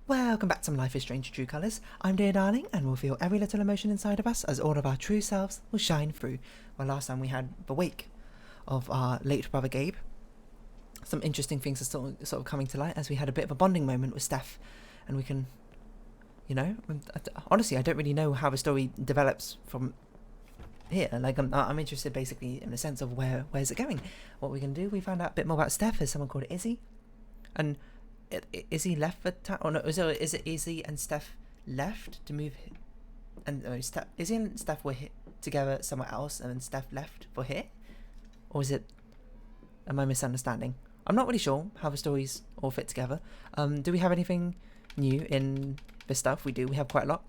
Welcome back to Life is Strange True Colours. I'm dear darling, and we'll feel every little emotion inside of us as all of our true selves will shine through. Well, last time we had the wake of our late brother Gabe. Some interesting things are sort of coming to light as we had a bit of a bonding moment with Steph, and we can, honestly, I don't really know how the story develops from here. Like, I'm interested basically in the sense of where's it going. What we can do, we found out a bit more about Steph. There's someone called Izzy, and Izzy left for town. Oh no, is it Izzy and Steph left to move? And Izzy and Steph were together somewhere else, and then Steph left for here, or is it? Am I misunderstanding? I'm not really sure how the stories all fit together. Do we have anything new in this stuff? We do. We have quite a lot.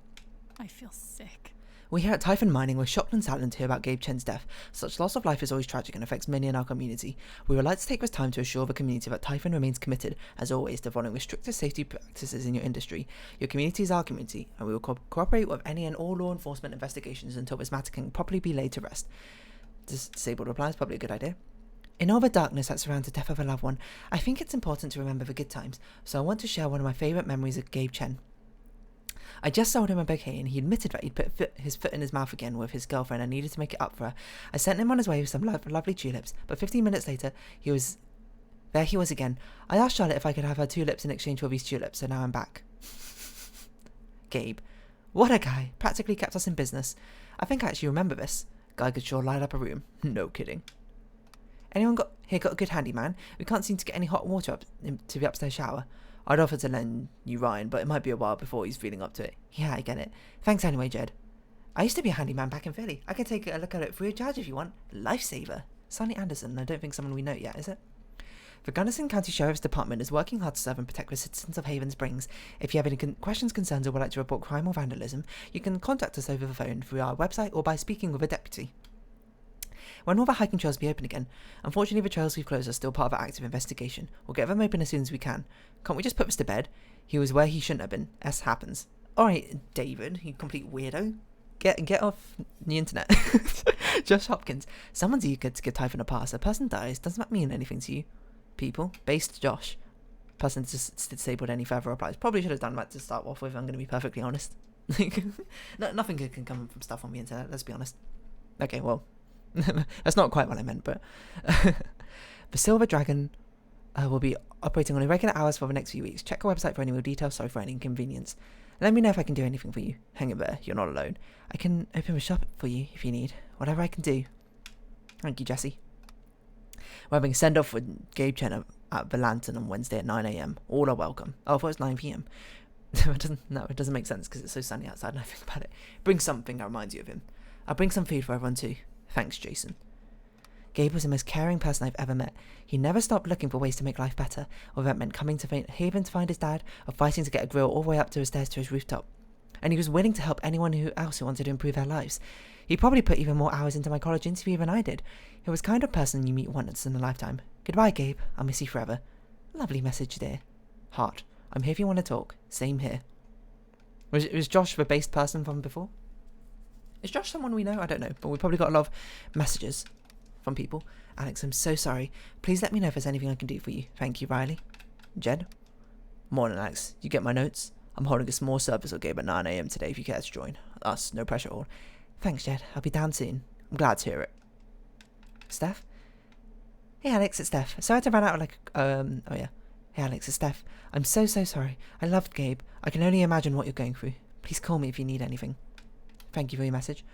I feel sick. We here at Typhon Mining were shocked and saddened to hear about Gabe Chen's death. Such loss of life is always tragic and affects many in our community. We would like to take this time to assure the community that Typhon remains committed, as always, to following the strictest safety practices in your industry. Your community is our community, and we will cooperate with any and all law enforcement investigations until this matter can properly be laid to rest. Disabled replies, probably a good idea. In all the darkness that surrounds the death of a loved one, I think it's important to remember the good times, so I want to share one of my favourite memories of Gabe Chen. I just sold him a bouquet and he admitted that he'd put his foot in his mouth again with his girlfriend and needed to make it up for her. I sent him on his way with some lovely tulips, but 15 minutes later, he was again. I asked Charlotte if I could have her tulips in exchange for these tulips, so now I'm back. Gabe. What a guy. Practically kept us in business. I think I actually remember this. Guy could sure light up a room. No kidding. Anyone got a good handyman? We can't seem to get any hot water up to the upstairs shower. I'd offer to lend you Ryan, but it might be a while before he's feeling up to it. Yeah, I get it. Thanks anyway, Jed. I used to be a handyman back in Philly. I can take a look at it free of charge if you want. Lifesaver. Sonny Anderson. I don't think someone we know yet, is it? The Gunnison County Sheriff's Department is working hard to serve and protect the citizens of Haven Springs. If you have any questions, concerns, or would like to report crime or vandalism, you can contact us over the phone through our website or by speaking with a deputy. When will the hiking trails be open again? Unfortunately, the trails we've closed are still part of our active investigation. We'll get them open as soon as we can. Can't we just put this to bed? He was where he shouldn't have been. S happens. Alright, David, you complete weirdo. Get off the internet. Josh Hopkins. Someone's eager to give Typhon a pass. A person dies. Doesn't that mean anything to you? People. Based Josh. Person just disabled any further replies. Probably should have done that to start off with, I'm going to be perfectly honest. Nothing good can come from stuff on the internet, let's be honest. Okay, well. That's not quite what I meant, but the Silver Dragon will be operating on irregular hours for the next few weeks. Check our website for any more details. Sorry for any inconvenience. Let me know if I can do anything for you. Hang in there, you're not alone. I can open the shop for you if you need. Whatever I can do. Thank you, Jesse. We're having a send-off with Gabe Chen at the Lantern on Wednesday at 9 a.m. All are welcome. Oh, I thought it was 9 p.m. it doesn't make sense because it's so sunny outside and I think about it. Bring something that reminds you of him. I'll bring some food for everyone too. Thanks, Jason. Gabe was the most caring person I've ever met. He never stopped looking for ways to make life better, whether that meant coming to Haven to find his dad, or fighting to get a grill all the way up to the stairs to his rooftop. And he was willing to help anyone else who wanted to improve their lives. He probably put even more hours into my college interview than I did. He was the kind of person you meet once in a lifetime. Goodbye, Gabe. I'll miss you forever. Lovely message, dear. Heart. I'm here if you want to talk. Same here. Was Josh the based person from before? Is Josh someone we know? I don't know, but we probably got a lot of messages from people. Alex, I'm so sorry. Please let me know if there's anything I can do for you. Thank you, Riley. Jed? Morning, Alex. You get my notes? I'm holding a small service with Gabe at 9 a.m. today if you care to join. Us, no pressure at all. Thanks, Jed. I'll be down soon. I'm glad to hear it. Steph? Hey, Alex, it's Steph. Sorry to run out of oh yeah. Hey, Alex, it's Steph. I'm so sorry. I loved Gabe. I can only imagine what you're going through. Please call me if you need anything. Thank you for your message.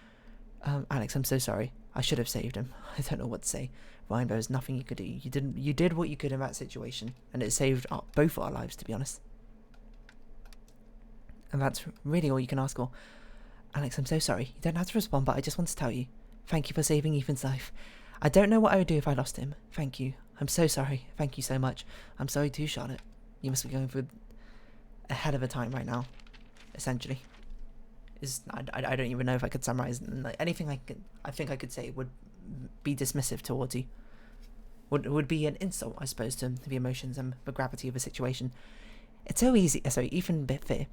Alex, I'm so sorry. I should have saved him. I don't know what to say. Ryan, there was nothing you could do. You did what you could in that situation, and it saved both our lives, to be honest. And that's really all you can ask for. Alex, I'm so sorry. You don't have to respond, but I just want to tell you. Thank you for saving Ethan's life. I don't know what I would do if I lost him. Thank you. I'm so sorry. Thank you so much. I'm sorry too, Charlotte. You must be going through a hell of a time right now, essentially. I don't even know if I could summarize anything I think I could say would be dismissive towards you. Would be an insult, I suppose, to the emotions and the gravity of the situation. It's so easy. Sorry, Ethan bit fear.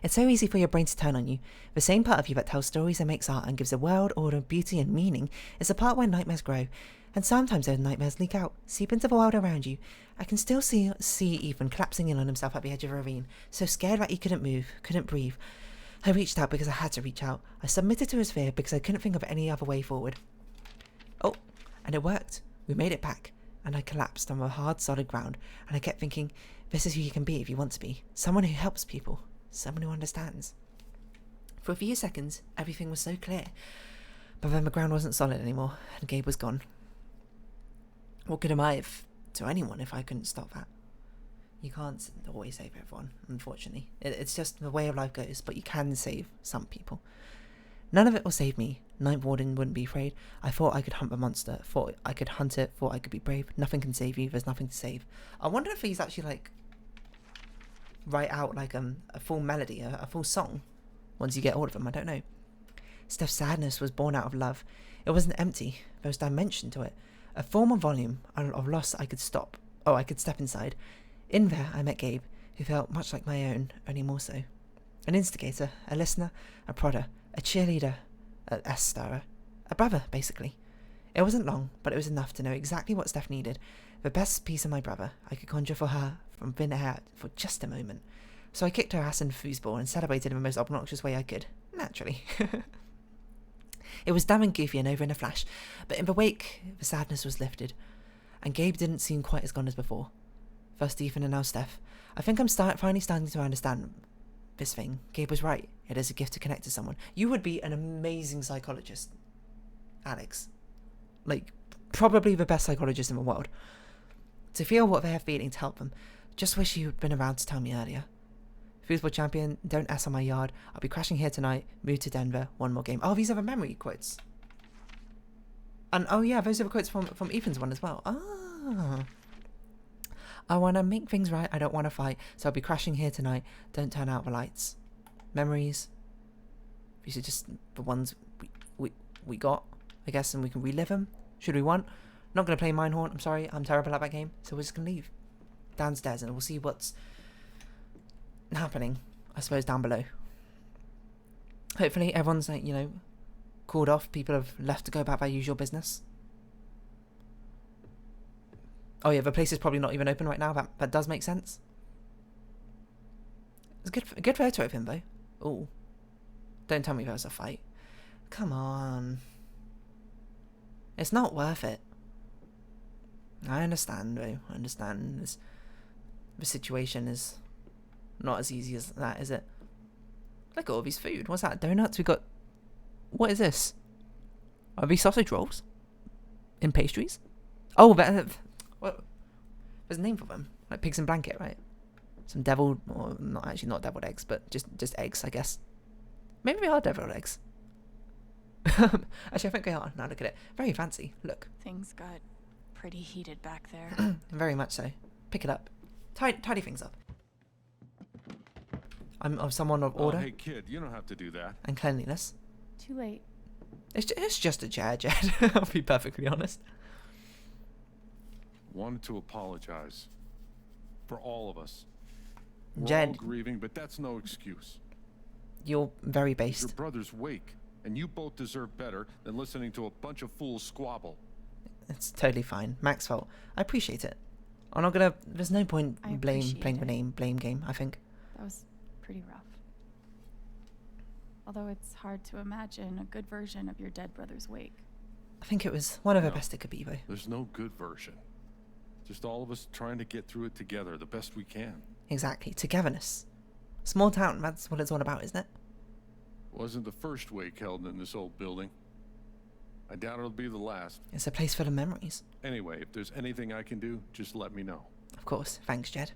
It's so easy for your brain to turn on you. The same part of you that tells stories and makes art and gives the world order, beauty and meaning is the part where nightmares grow. And sometimes those nightmares leak out, seep into the world around you. I can still see Ethan collapsing in on himself at the edge of a ravine, so scared that he couldn't move, couldn't breathe. I reached out because I had to reach out. I submitted to his fear because I couldn't think of any other way forward. Oh, and it worked. We made it back. And I collapsed on the hard, solid ground, and I kept thinking, this is who you can be if you want to be. Someone who helps people. Someone who understands. For a few seconds, everything was so clear. But then the ground wasn't solid anymore, and Gabe was gone. What good am I to anyone if I couldn't stop that? You can't always save everyone, unfortunately. It's just the way of life goes, but you can save some people. None of it will save me. Ninth Warden wouldn't be afraid. I thought I could hunt the monster. Thought I could hunt it. Thought I could be brave. Nothing can save you. There's nothing to save. I wonder if he's actually like write out like a full melody, a full song once you get all of them. I don't know. Steph's sadness was born out of love. It wasn't empty. There was dimension to it. A form of volume of loss I could stop. Oh, I could step inside. In there I met Gabe, who felt much like my own, only more so. An instigator, a listener, a prodder, a cheerleader, a S-starer, a brother, basically. It wasn't long, but it was enough to know exactly what Steph needed. The best piece of my brother I could conjure for her from thin air for just a moment. So I kicked her ass in the foosball and celebrated in the most obnoxious way I could. Naturally. It was dumb and goofy and over in a flash, but in the wake, the sadness was lifted, and Gabe didn't seem quite as gone as before. First Ethan and now Steph. I think I'm finally starting to understand this thing. Gabe was right. It is a gift to connect to someone. You would be an amazing psychologist, Alex. Like, probably the best psychologist in the world. To feel what they're feeling to help them. Just wish you'd been around to tell me earlier. Foosball champion, don't S on my yard. I'll be crashing here tonight. Move to Denver. One more game. Oh, these are the memory quotes. And oh yeah, those are the quotes from Ethan's one as well. Ah. I want to make things right. I don't want to fight. So I'll be crashing here tonight. Don't turn out the lights. Memories. These are just the ones we got, I guess, and we can relive them. Should we want? Not going to play Minehorn. I'm sorry. I'm terrible at that game. So we're just going to leave. Downstairs and we'll see what's happening, I suppose, down below. Hopefully everyone's, like, you know, called off. People have left to go about their usual business. Oh yeah, the place is probably not even open right now. That does make sense. It's a good photo of him though. Ooh. Don't tell me there was a fight. Come on. It's not worth it. I understand though. I understand. The situation is not as easy as that, is it? Look at all these food. What's that? Donuts? We got... What is this? Are these sausage rolls? In pastries? Oh, what? There's a name for them. Like pigs in blanket, right? Some deviled... Or not deviled eggs, but just eggs, I guess. Maybe they are deviled eggs. Actually, I think they are. Now look at it. Very fancy. Look. Things got pretty heated back there. Very much so. Pick it up. Tidy things up. I'm of someone of order. Oh, hey kid, you don't have to do that. And cleanliness. Too late. It's just a chair, Jed. I'll be perfectly honest. Wanted to apologize. For all of us. Jed. We're all grieving, but that's no excuse. You're very It's based. your brother's wake, and you both deserve better than listening to a bunch of fools squabble. It's totally fine. Mac's fault. I appreciate it. I'm not gonna... There's no point playing the blame game, I think. That was pretty rough. Although it's hard to imagine a good version of your dead brother's wake. I think it was one of the No. best it could be, though. There's no good version. Just all of us trying to get through it together the best we can. Exactly. Togetherness. Small town, that's what it's all about, isn't it? Wasn't the first wake held in this old building. I doubt it'll be the last. It's a place full of memories. Anyway, if there's anything I can do, just let me know. Of course. Thanks, Jed.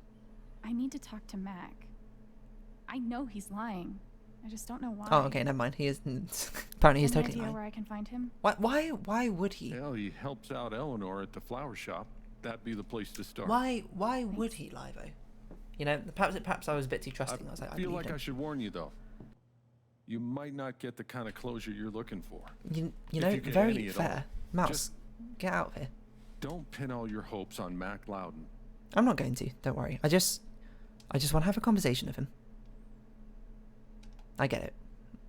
I need to talk to Mac. I know he's lying. I just don't know why. Oh, okay, never mind. He is... Apparently he's Any totally idea lying. where I can find him? Why would he? Hell, he helps out Eleanor at the flower shop. That'd be the place to start. Why would he lie, though? You know, perhaps I was a bit too trusting. I was like, I feel believed like him. I should warn you, though. You might not get the kind of closure you're looking for. You If know, you get very any at all. fair. Mouse, Just- get out of here. Don't pin all your hopes on Mac Loudon. I'm not going to. Don't worry. I just want to have a conversation with him. I get it.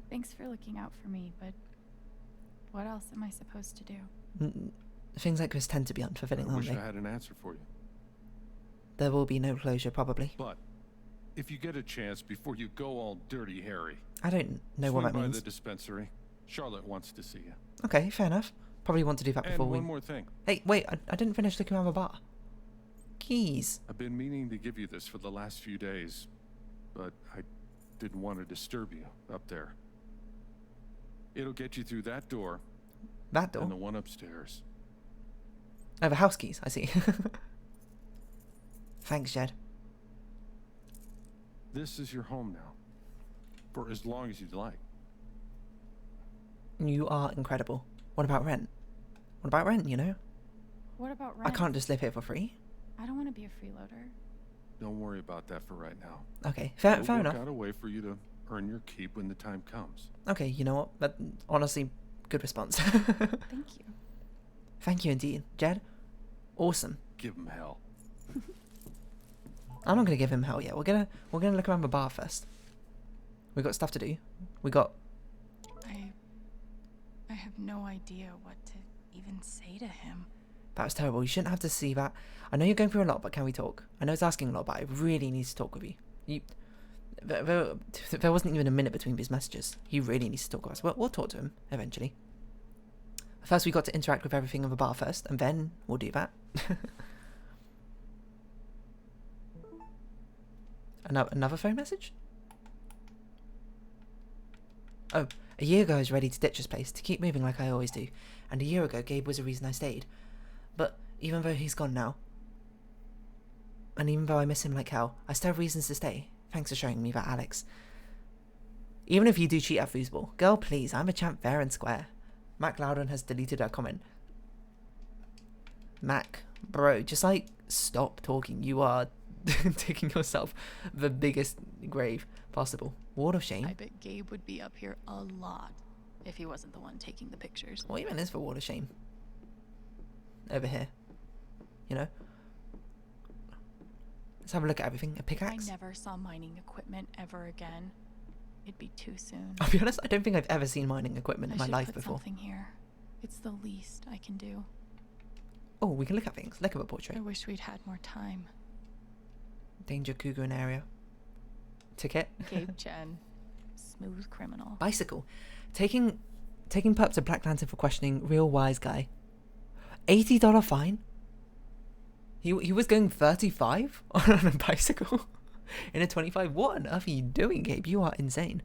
Thanks for looking out for me, but what else am I supposed to do? Things like this tend to be unfulfilling, I aren't wish they? I had an answer for you. There will be no closure, probably. But if you get a chance before you go all dirty Harry, I don't know what swing that by means. the dispensary. Charlotte wants to see you. Okay, fair enough. Probably want to do that And before we... one more thing. Hey, wait, I didn't finish looking around the bar. Keys. I've been meaning to give you this for the last few days, but I didn't want to disturb you up there. It'll get you through that door That door? and the one upstairs. Oh, the house keys, I see. Thanks, Jed. This is your home now, for as long as you'd like. You are incredible. What about rent? What about rent, you know? What about I rent? can't just live here for free. I don't want to be a freeloader. Don't worry about that for right now. Okay, fair We'll work enough. out a way for you to earn your keep when the time comes. Okay, you know what? That, honestly, good response. Thank you. Thank you indeed. Jed, awesome. Give him hell. I'm not gonna give him hell yet. We're gonna look around the bar first. We got stuff to do. We got... I have no idea what to even say to him. That was terrible. You shouldn't have to see that. I know you're going through a lot, but can we talk? I know it's asking a lot, but I really need to talk with you. There wasn't even a minute between these messages. He really needs to talk with us. We'll talk to him eventually. First, we got to interact with everything in the bar first, and then we'll do that. Another phone message? Oh, a year ago I was ready to ditch this place, to keep moving like I always do. And a year ago, Gabe was the reason I stayed. But even though he's gone now, and even though I miss him like hell, I still have reasons to stay. Thanks for showing me that, Alex. Even if you do cheat at foosball, girl, please, I'm a champ fair and square. Mac Loudon has deleted her comment. Mac, bro, just like stop talking. You are digging yourself the biggest grave possible. Ward of shame. I bet Gabe would be up here a lot if he wasn't the one taking the pictures. What even is the ward of shame? Over here. You know? Let's have a look at everything. A If I pickaxe? never saw mining equipment ever again, it'd be too soon. I'll be honest, I don't think I've ever seen mining equipment in I my should life put before. something here. It's the least I can do. Oh, we can look at things. Look at the portrait. I wish we'd had more time. Danger cougar in area. Ticket. Gabe Chen, smooth criminal. Bicycle. Taking pup to Black Lantern for questioning real wise guy. $80 fine? He was going 35 on a bicycle in a 25. What on earth are you doing, Gabe? You are insane.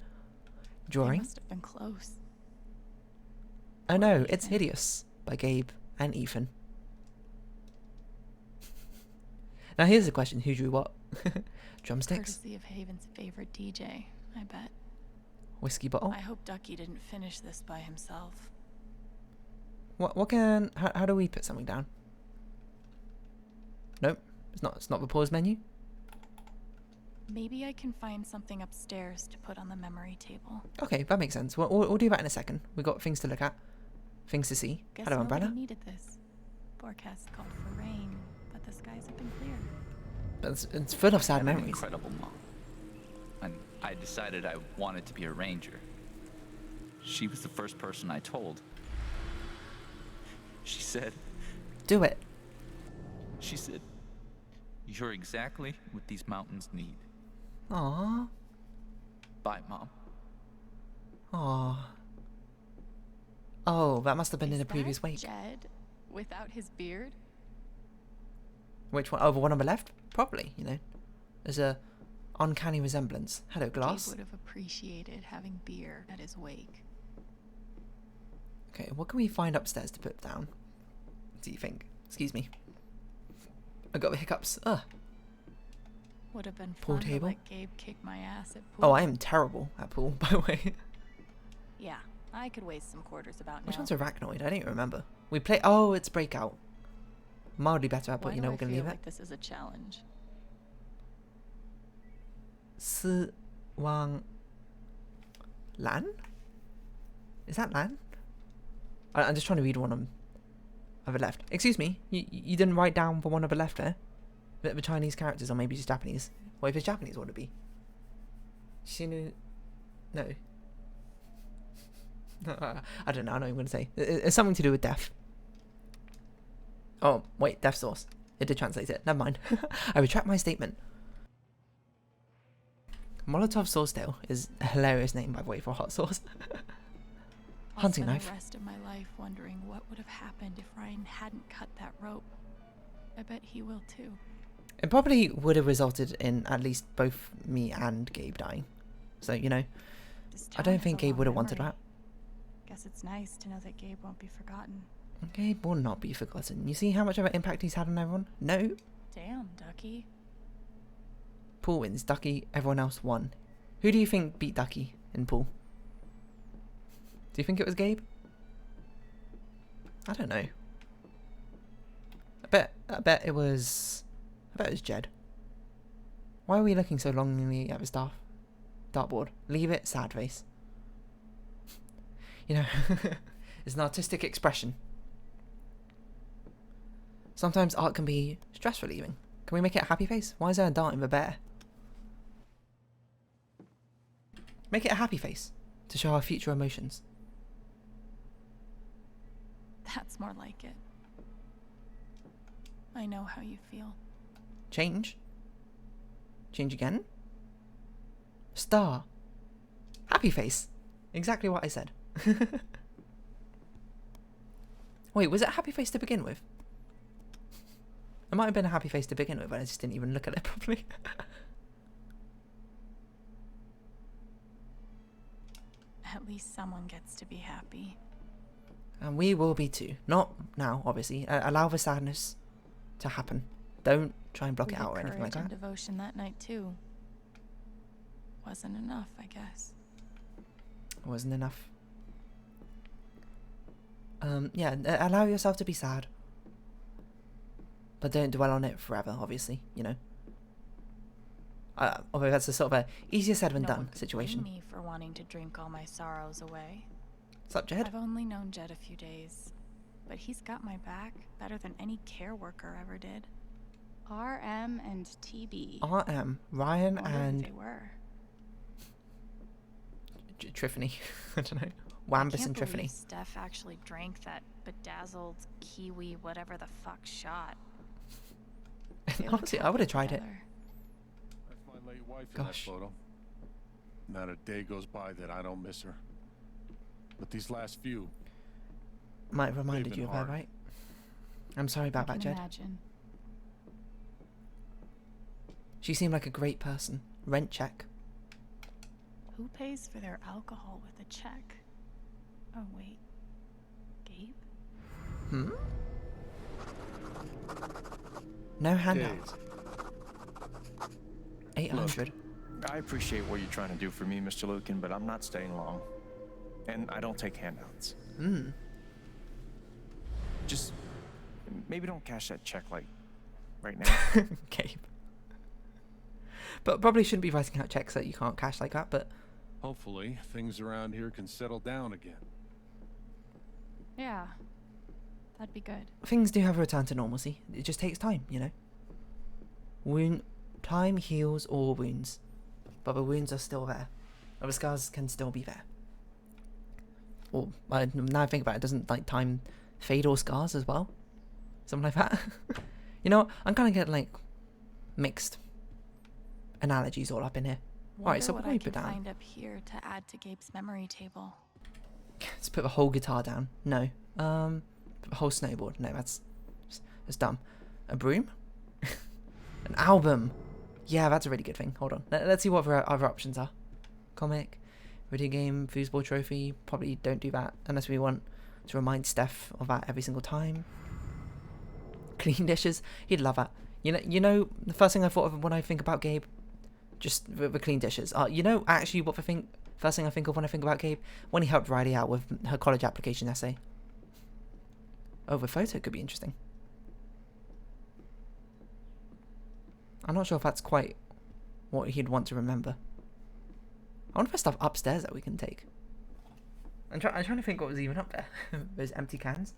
They Drawing. must have been close. Oh no, it's Ethan. Hideous by Gabe and Ethan. Now here's the question: who drew what? Drumsticks, Courtesy of Haven's favorite DJ, I bet. whiskey bottle. I hope Ducky didn't finish this by himself. What can? How do we put something down? Nope, it's not the pause menu. Maybe I can find something upstairs to put on the memory table. Okay, that makes sense. We'll do that in a second. We've got things to look at, things to see. Guess Hello, nobody umbrella. needed this. Forecast called for rain, but the skies have been clear. It's full of sad Had an memories. incredible mom. And I decided I wanted to be a ranger. She was the first person I told. She said, Do it. "You're exactly what these mountains need." Aww. Bye, Mom. Aww. Oh, that must have been in Is a previous that wake. Jed without his beard? Which one? Oh, the one on the left? Probably, you know. There's a uncanny resemblance. Hello, glass. Gabe would have appreciated having beer at his wake. Okay, what can we find upstairs to put down? What do you think? Excuse me. I got the hiccups. Ugh. Would have been Pool fun table? to let Gabe kick my ass at pool. Oh, I am terrible at pool, by the way. Yeah, I could waste some quarters about Which now. one's Arachnoid? I don't remember. We play. Oh, it's Breakout. Mildly better at, but Why you do know I we're gonna feel leave like this is a challenge? it. Si Wang Lan? Is that Lan? I'm just trying to read one on the left. Excuse me, you didn't write down the one on the left there? The Chinese characters, or maybe just Japanese. What if it's Japanese? What would it be? Shinu No. I don't know. I know what I'm going to say. It's something to do with death. Oh, wait. Death source. It did translate it. Never mind. I retract my statement. Molotov sauce tail is a hilarious name, by the way, for a hot sauce. Hunting I'll spend knife. the rest of my life wondering what would have happened if Ryan hadn't cut that rope. I bet he will too. It probably would have resulted in at least both me and Gabe dying. So, you know, This I town don't has think a Gabe long would have wanted memory. that. Guess it's nice to know that Gabe won't be forgotten. Gabe will not be forgotten. You see how much of an impact he's had on everyone? No. Damn, Ducky. Paul wins. Ducky, everyone else won. Who do you think beat Ducky in Pool? Do you think it was Gabe? I don't know. I bet it was Jed. Why are we looking so longingly at the staff dartboard? Leave it, sad face. You know, it's an artistic expression. Sometimes art can be stress relieving. Can we make it a happy face? Why is there a dart in the bear? Make it a happy face to show our future emotions. That's more like it. I know how you feel. Change? Change again? Star. Happy face. Exactly what I said. Wait, was it a happy face to begin with? It might have been a happy face to begin with, but I just didn't even look at it properly. At least someone gets to be happy. And we will be too. Not now, obviously. Allow the sadness to happen. Don't try and block We it had out or anything like courage that. and devotion that night too. Wasn't enough, I guess. It wasn't enough. Yeah, allow yourself to be sad. But don't dwell on it forever, obviously, you know. Although that's a sort of a easier said than No done one could situation. blame me for wanting to drink all my sorrows away. What's up, Jed? I've only known Jed a few days, but he's got my back better than any care worker ever did. RM and TB. RM, Ryan, I wonder who and they were. Triffany. I don't know. I Wambus can't and believe Triffany. Steph actually drank that bedazzled kiwi whatever the fuck shot. They look Honestly, I would have happy tried it. together. That's my late wife in that Gosh. photo. Not a day goes by that I don't miss her. But these last few, Might have reminded been you of her, hard. right? I'm sorry about I that, can Jed. imagine. She seemed like a great person. Rent check. Who pays for their alcohol with a check? Oh wait, Gabe? Hmm? No handout. 800. I appreciate what you're trying to do for me, Mr. Lucan, but I'm not staying long. And I don't take handouts. Hmm. Just maybe don't cash that check like right now. Gabe. But probably shouldn't be writing out checks that you can't cash like that, but hopefully things around here can settle down again. Yeah. That'd be good. things do have a return to normalcy. It just takes time, you know. Time heals all wounds, but the wounds are still there. Or the scars can still be there. Or now I think about it, doesn't like time fade all scars as well? Something like that. You know, I'm kind of getting like mixed analogies all up in here. Alright, so what what do I we can put down? find up here to add to Gabe's memory table. Let's put the whole guitar down. No. Put the whole snowboard. No, that's dumb. A broom? An album. Yeah, that's a really good thing. Hold on. Let's see what other options are. Comic, video game, foosball trophy. Probably don't do that unless we want to remind Steph of that every single time. Clean dishes. He'd love that. You know, the first thing I thought of when I think about Gabe, just the clean dishes. You know, actually, what first thing I think of when I think about Gabe, when he helped Riley out with her college application essay. Oh, the photo could be interesting. I'm not sure if that's quite what he'd want to remember. I wonder if there's stuff upstairs that we can take. I'm trying to think what was even up there. Those empty cans.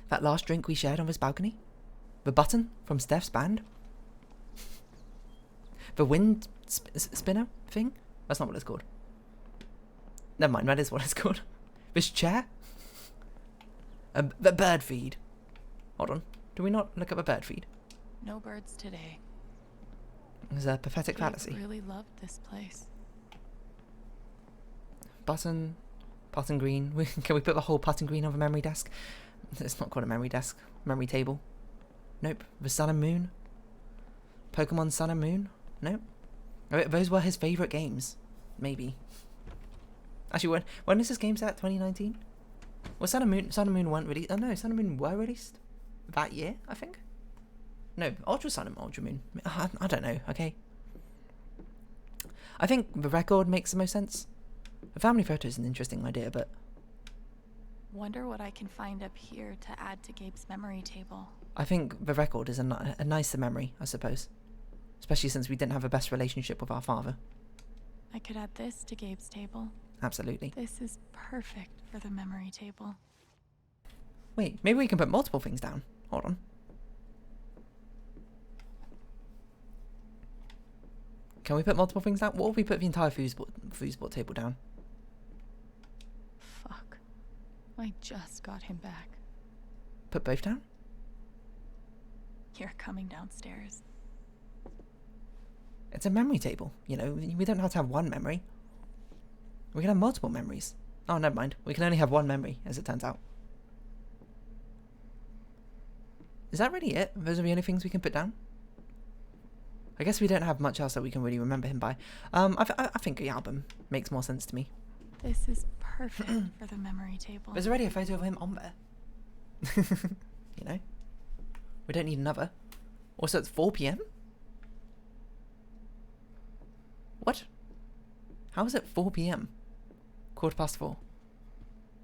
That last drink we shared on this balcony. The button from Steph's band. The wind spinner thing. That's not what it's called. Never mind, that is what it's called. This chair? The bird feed. Hold on. Do we not look up a bird feed? No birds today. It's a pathetic Gabe fallacy. really loved this place. Button green. Can we put the whole button green on the memory desk? It's not called a memory desk. Memory table. Nope. The Sun and Moon. Pokemon Sun and Moon. Nope. Those were his favourite games. Maybe. Actually, when is this game set? 2019? Well, Sun and Moon weren't released. Oh no, Sun and Moon were released that year, I think. No, Ultra Sun and Ultra Moon. I don't know. Okay. I think the record makes the most sense. A family photo is an interesting idea, but Wonder what I can find up here to add to Gabe's memory table. I think the record is a nicer memory, I suppose. Especially since we didn't have the best relationship with our father. I could add this to Gabe's table. Absolutely. This is perfect for the memory table. Wait, maybe we can put multiple things down. Hold on. Can we put multiple things down? What if we put the entire foosball table down? Fuck. I just got him back. Put both down? You're coming downstairs. It's a memory table, you know. We don't have to have one memory. We can have multiple memories. Oh, never mind. We can only have one memory, as it turns out. Is that really it? Those are the only things we can put down? I guess we don't have much else that we can really remember him by. I think the album makes more sense to me. This is perfect for the memory table. There's already a photo of him on there. You know? We don't need another. Also, it's 4 p.m? What? How is it 4 p.m? 4:15.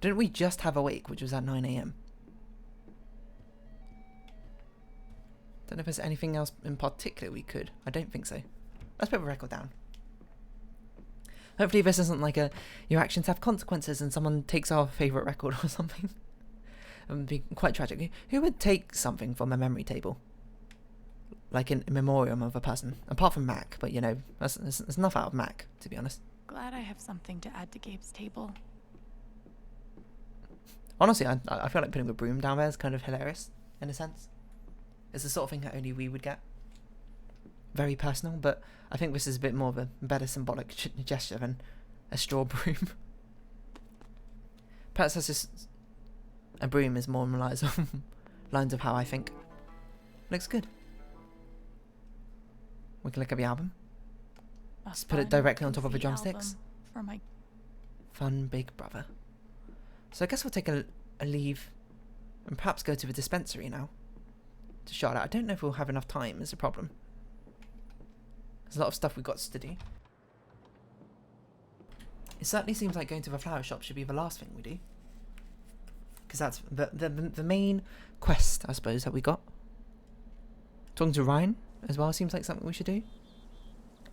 Didn't we just have Awake, which was at 9 a.m? Don't know if there's anything else in particular we could. I don't think so. Let's put the record down. Hopefully this isn't like your actions have consequences and someone takes our favourite record or something. It would be quite tragic. Who would take something from a memory table? Like in memoriam of a person? Apart from Mac, but you know, there's enough out of Mac, to be honest. Glad I have something to add to Gabe's table. Honestly, I feel like putting a broom down there is kind of hilarious, in a sense. It's the sort of thing that only we would get. Very personal, but I think this is a bit more of a better symbolic gesture than a straw broom. Perhaps that's just... a broom is more on lines of how I think. Looks good. We can look at the album. Let's put it directly on top of the drumsticks. For my Fun Big Brother. So I guess we'll take a leave and perhaps go to the dispensary now. To Charlotte. I don't know if we'll have enough time is a problem. There's a lot of stuff we've got to do. It certainly seems like going to the flower shop should be the last thing we do. Because that's the main quest, I suppose, that we got. Talking to Ryan as well seems like something we should do.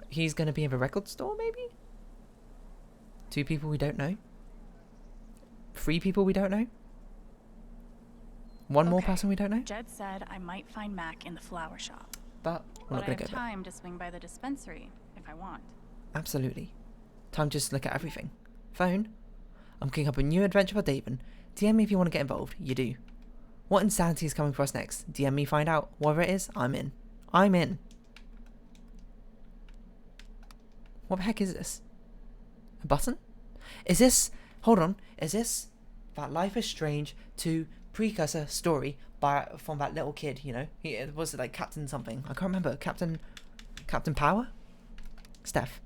He's going to be in the record store, maybe? 2 people we don't know? 3 people we don't know? 1 more person we don't know? Jed said I might find Mac in the flower shop. But we're But not I going to have go there. time to swing by the dispensary if I want. Absolutely. Time to just look at everything. Phone. I'm cooking up a new adventure for David. DM me if you want to get involved. You do. What insanity is coming for us next? DM me, find out. Whatever it is, I'm in. I'm in. What the heck is this? A button? Is this... Hold on. Is this that Life is Strange 2 precursor story from that little kid, you know? Was it like Captain something? I can't remember. Captain Power? Steph.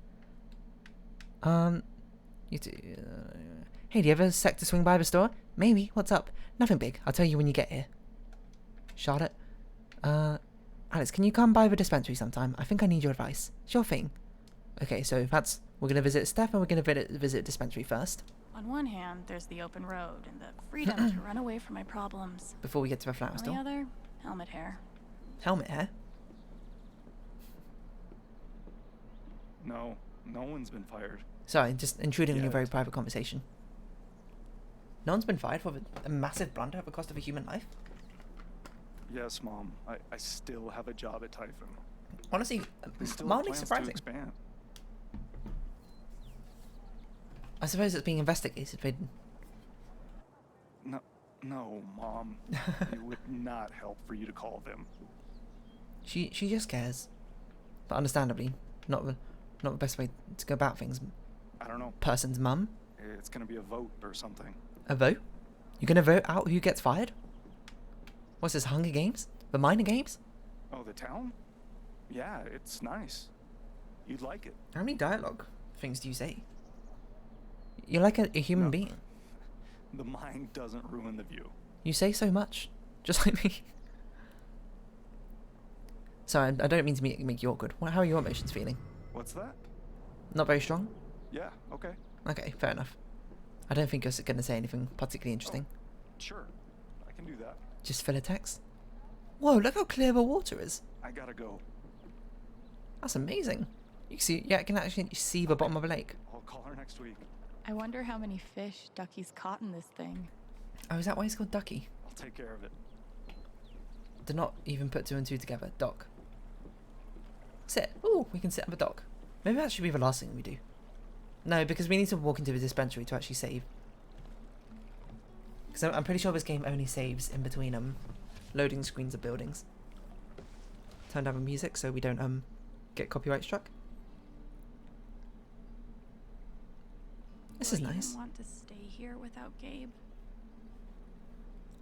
You do... hey, do you ever sec to swing by the store? Maybe. What's up? Nothing big. I'll tell you when you get here. Charlotte? Alex, can you come by the dispensary sometime? I think I need your advice. Sure thing. Okay, so that's... We're going to visit Steph and we're going to visit dispensary first. On one hand, there's the open road and the freedom to run away from my problems. Before we get to the flower On the store. other, helmet hair. Helmet hair? No one's been fired. Sorry, just intruding on your Yeah. very private conversation. No one's been fired for a massive blunder at the cost of a human life? Yes, Mom. I still have a job at Typhon. Honestly, They still have mildly plans to surprising. expand. I suppose it's being investigated. No, Mom. It would not help for you to call them. She just cares, but understandably, not the best way to go about things. I don't know. Person's mum. It's gonna be a vote or something. A vote? You're gonna vote out who gets fired? What's this, Hunger Games? The Minor Games? Oh, the town? Yeah, it's nice. You'd like it. How many dialogue things do you say? You're like a human No. being. The mind doesn't ruin the view. You say so much, just like me. Sorry, I don't mean to make you awkward. How are your emotions feeling? What's that? Not very strong? Yeah, okay. Okay, fair enough. I don't think you're going to say anything particularly interesting. Sure. I can do that. Just fill a text. Whoa, look how clear the water is. I gotta go. That's amazing. You can see, yeah, I can actually see the bottom of a lake. I'll call her next week. I wonder how many fish Ducky's caught in this thing. Oh, is that why it's called Ducky? I'll take care of it. Do not even put two and two together. Dock. Sit. Ooh, we can sit on the dock. Maybe that should be the last thing we do. No, because we need to walk into the dispensary to actually save. Because I'm pretty sure this game only saves in between loading screens of buildings. Turn down the music so we don't get copyright struck. This is Will you nice. even want to stay here without Gabe?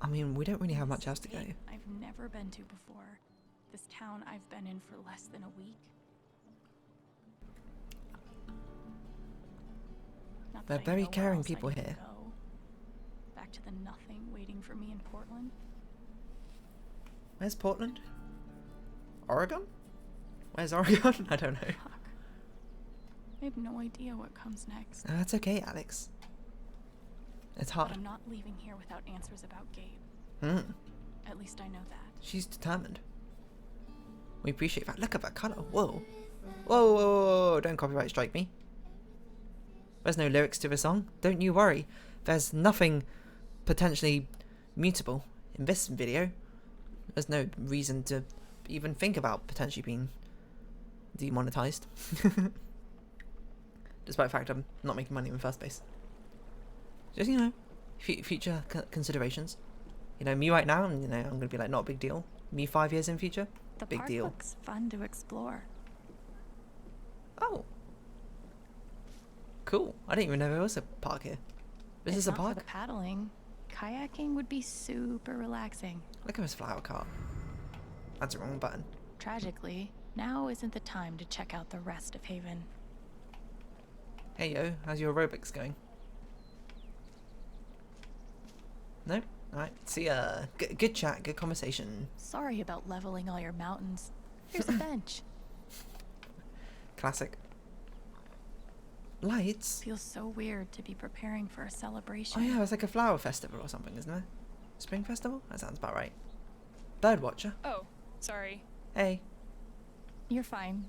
I mean, we don't really have much else to go. State I've never been to before. This town I've been in for less than a week. Not that They're I very know where caring else I people need to here. go. Back to the nothing waiting for me in Portland. Where's Portland? Oregon? Where's Oregon? I don't know. Fuck. I have no idea what comes next. That's okay, Alex. It's hard. But I'm not leaving here without answers about Gabe. Hmm. At least I know that. She's determined. We appreciate that. Look at that colour. Whoa. Whoa, whoa, whoa, whoa. Don't copyright strike me. There's no lyrics to the song. Don't you worry. There's nothing potentially mutable in this video. There's no reason to even think about potentially being demonetized. Despite the fact I'm not making money in the first place. Just, you know, future considerations. You know, me right now, I'm going to be like, not a big deal. Me 5 years in future, The big park deal. looks fun to explore. Oh. Cool. I didn't even know there was a park here. This If is a not for park? the paddling, kayaking would be super relaxing. Look at this flower cart. That's the wrong button. Tragically, now isn't the time to check out the rest of Haven. Hey yo, how's your aerobics going? No? Alright, see ya. Good chat, good conversation. Sorry about leveling all your mountains. Here's a bench. Classic. Lights? Feels so weird to be preparing for a celebration. Oh yeah, it's like a flower festival or something, isn't it? Spring festival? That sounds about right. Bird watcher. Oh, sorry. Hey, You're fine.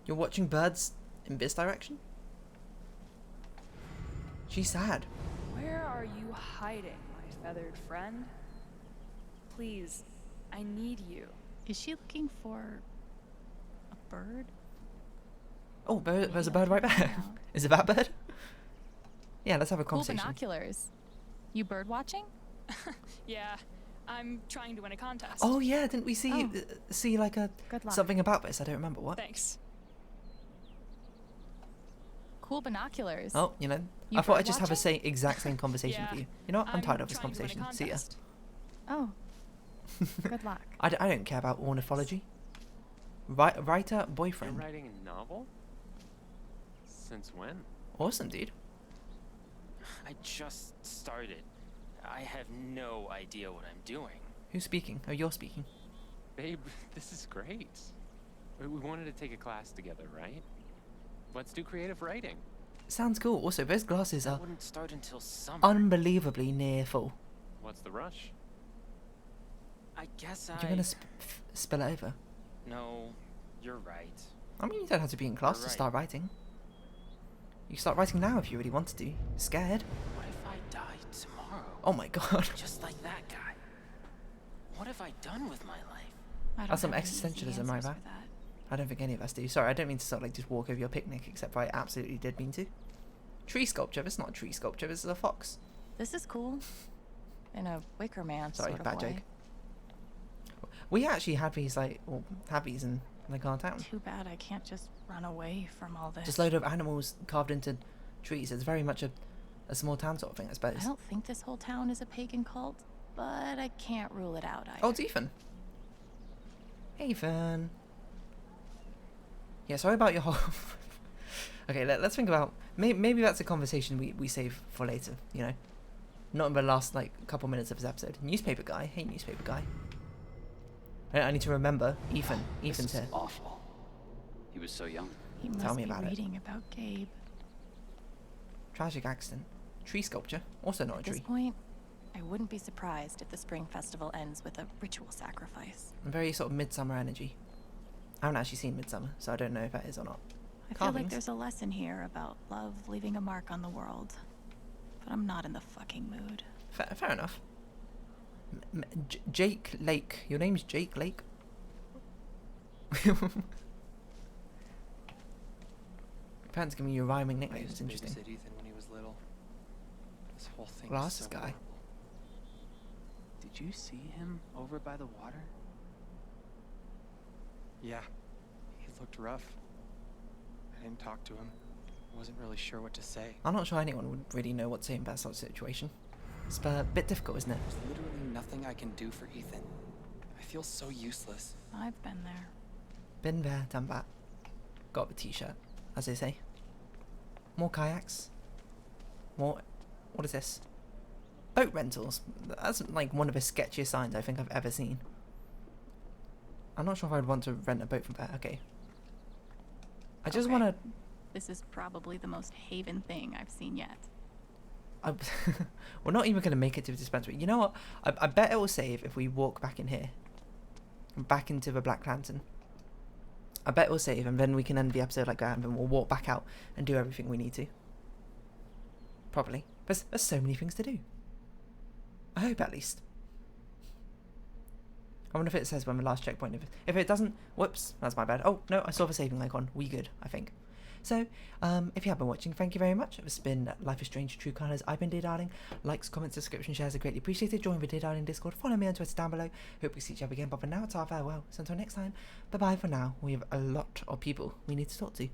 you're watching birds in this direction? She's sad. Where are you hiding, my feathered friend? Please, I need you. Is she looking for a bird? Oh, there's a Maybe I bird right can there. find out. Is it that bird? Yeah, let's have a Cool conversation. binoculars. You bird watching? Yeah, I'm trying to win a contest. Oh yeah, didn't we see Oh. see like a Good luck. something about this? I don't remember what. Thanks. Cool binoculars. Oh, you know, You I thought I'd bird just have a watching? exact same conversation Yeah, with you. You know what? I'm tired of this trying to win a conversation. See ya. contest. Oh. Good luck. I don't care about ornithology. Writer, You're boyfriend. writing a novel? Since when? Awesome, dude. I just started. I have no idea what I'm doing. Who's speaking? Oh, you're speaking. Babe, this is great. We wanted to take a class together, right? Let's do creative writing. Sounds cool. Also, those glasses That are wouldn't start until summer. unbelievably near full. What's the rush? I guess You're gonna spill it over. No, you're right. I mean, you don't have to be in class You're to right. start writing. You can start writing now if you really wanted to. Scared? What if I died tomorrow? Oh my god. Just like that guy. What have I done with my life? I don't That's some have an easy existentialism right answers there. for that. I don't think any of us do. Sorry, I don't mean to sort of like just walk over your picnic, except for I absolutely did mean to. Tree sculpture. This is not a tree sculpture. This is a fox. This is cool. In a Wicker Man Sorry, sort of bad way. joke. We actually had these like, or have these in like our town. Too bad I can't just run away from all this. Just a load of animals carved into trees. It's very much a small town sort of thing, I suppose. I don't think this whole town is a pagan cult, but I can't rule it out either. Oh, it's Ethan. Hey, Ethan. Yeah, sorry about your whole... Okay, let's think about... Maybe that's a conversation we save for later, you know? Not in the last, like, couple minutes of this episode. Newspaper guy. Hey, newspaper guy. I need to remember. Ethan. Ethan's here. Awful. He was so young. He must Tell me be about it. reading about Gabe. Tragic accident. Tree sculpture. Also not a At this tree. point, I wouldn't be surprised if the spring festival ends with a ritual sacrifice. Very sort of midsummer energy. I haven't actually seen Midsummer, so I don't know if that is or not. I feel like Carvings. there's a lesson here about love leaving a mark on the world. But I'm not in the fucking mood. Fair enough. Jake Lake. Your name's Jake Lake? Parents giving you a rhyming I nickname. used It's to interesting. babysit Ethan when he was little. This whole thing Glasses is so guy. horrible. Did you see him over by the water? Yeah, he looked rough. I didn't talk to him. Wasn't really sure what to say. I'm not sure anyone would really know what to say in that sort of situation. It's a bit difficult, isn't it? There's literally nothing I can do for Ethan. I feel so useless. I've been there. Been there, done that. Got the t-shirt, as they say. More kayaks. More... What is this? Boat rentals. That's like one of the sketchiest signs I think I've ever seen. I'm not sure if I'd want to rent a boat from there. Okay. I just Okay. want to... This is probably the most Haven thing I've seen yet. We're not even going to make it to the dispensary. You know what? I bet it will save if we walk back in here. Back into the Black Lantern. I bet it will save, and then we can end the episode like that, and then we'll walk back out and do everything we need to. Probably. There's so many things to do. I hope, at least. I wonder if it says when the last checkpoint. If it doesn't, whoops, that's my bad. Oh, no, I saw the saving icon. We good, I think. So, if you have been watching, thank you very much. This has been Life is Strange True Colors. I've been Dear Darling. Likes, comments, subscription, shares are greatly appreciated. Join the Dear Darling Discord. Follow me on Twitter down below. Hope we see each other again. But for now, it's our farewell. So until next time, bye-bye for now. We have a lot of people we need to talk to.